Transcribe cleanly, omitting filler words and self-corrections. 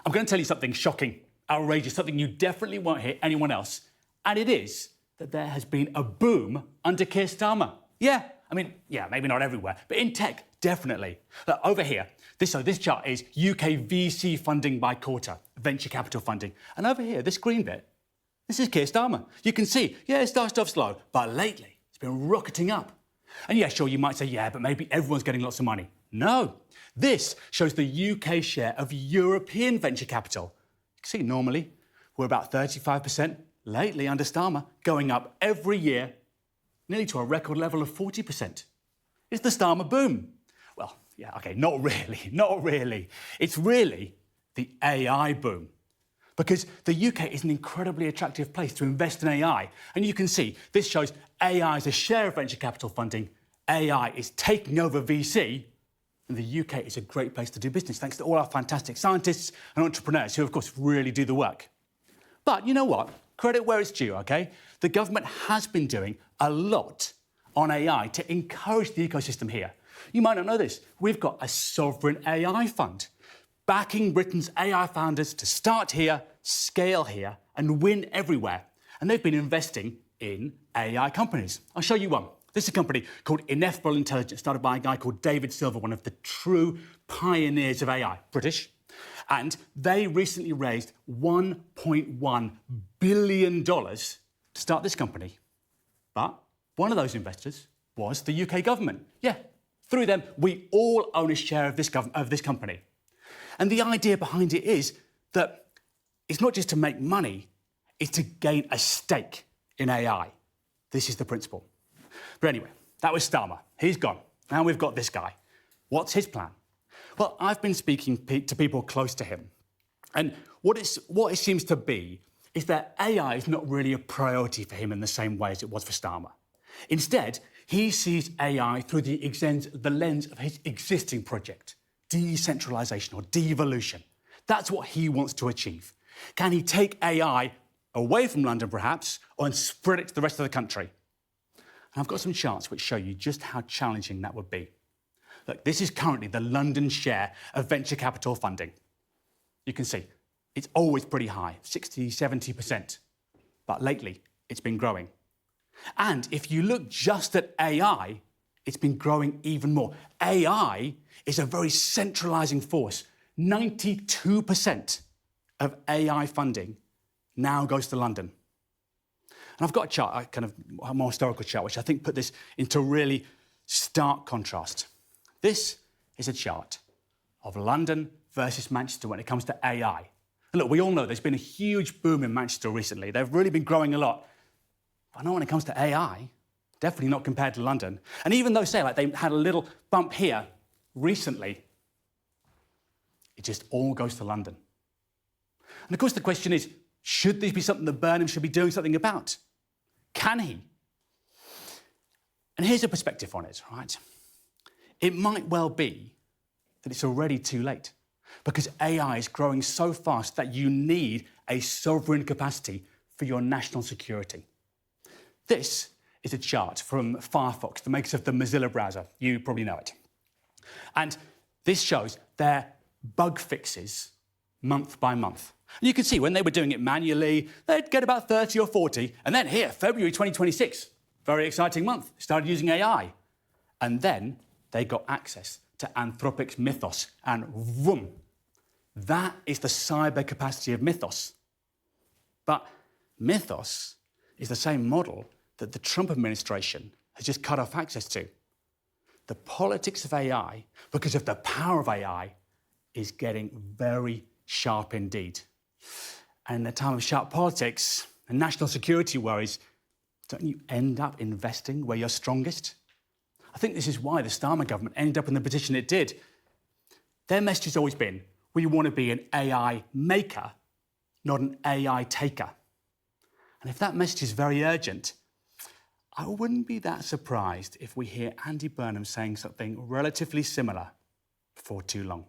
I'm going to tell you something shocking, outrageous, something you definitely won't hear anyone else. And it is that there has been a boom under Keir Starmer. Yeah, maybe not everywhere, but in tech, definitely. Look, over here, this chart is UK VC funding by quarter, venture capital funding. And over here, this green bit, this is Keir Starmer. You can see, yeah, it starts off slow, but lately it's been rocketing up. And yeah, sure, you might say, yeah, but maybe everyone's getting lots of money. No, this shows the UK share of European venture capital. You can see normally we're about 35%, lately under Starmer, going up every year, nearly to a record level of 40%. It's the Starmer boom. Well, yeah, OK, not really. It's really the AI boom. Because the UK is an incredibly attractive place to invest in AI. And you can see this shows AI as a share of venture capital funding. AI is taking over VC. And the UK is a great place to do business, thanks to all our fantastic scientists and entrepreneurs who, of course, really do the work. But you know what? Credit where it's due, OK? The government has been doing a lot on AI to encourage the ecosystem here. You might not know this. We've got a sovereign AI fund, backing Britain's AI founders to start here, scale here, and win everywhere. And they've been investing in AI companies. I'll show you one. This is a company called Ineffable Intelligence, started by a guy called David Silver, one of the true pioneers of AI, British. And they recently raised $1.1 billion to start this company. But one of those investors was the UK government. Yeah, through them, we all own a share of this company. And the idea behind it is that it's not just to make money, it's to gain a stake in AI. This is the principle. But anyway, that was Starmer. He's gone. Now we've got this guy. What's his plan? Well, I've been speaking to people close to him. And what it seems to be is that AI is not really a priority for him in the same way as it was for Starmer. Instead, he sees AI through the lens of his existing project, decentralisation or devolution. That's what he wants to achieve. Can he take AI away from London, perhaps, and spread it to the rest of the country? And I've got some charts which show you just how challenging that would be. Look, this is currently the London share of venture capital funding. You can see it's always pretty high, 60, 70%. But lately, it's been growing. And if you look just at AI, it's been growing even more. AI is a very centralising force. 92% of AI funding now goes to London. And I've got a chart, a more historical chart, which I think put this into really stark contrast. This is a chart of London versus Manchester when it comes to AI. And look, we all know there's been a huge boom in Manchester recently. They've really been growing a lot. But not when it comes to AI, definitely not compared to London. And even though, say, like they had a little bump here recently, it just all goes to London. And of course, the question is, should this be something that Burnham should be doing something about? Can he? And here's a perspective on it, right? It might well be that it's already too late because AI is growing so fast that you need a sovereign capacity for your national security. This is a chart from Firefox, the makers of the Mozilla browser. You probably know it. And this shows their bug fixes month by month. And you can see when they were doing it manually, they'd get about 30 or 40. And then here, February 2026, very exciting month, they started using AI. And then they got access to Anthropic's Mythos, and vroom. That is the cyber capacity of Mythos. But Mythos is the same model that the Trump administration has just cut off access to. The politics of AI, because of the power of AI, is getting very sharp indeed. And in a time of sharp politics and national security worries, don't you end up investing where you're strongest? I think this is why the Starmer government ended up in the position it did. Their message has always been, we want to be an AI maker, not an AI taker. And if that message is very urgent, I wouldn't be that surprised if we hear Andy Burnham saying something relatively similar before too long.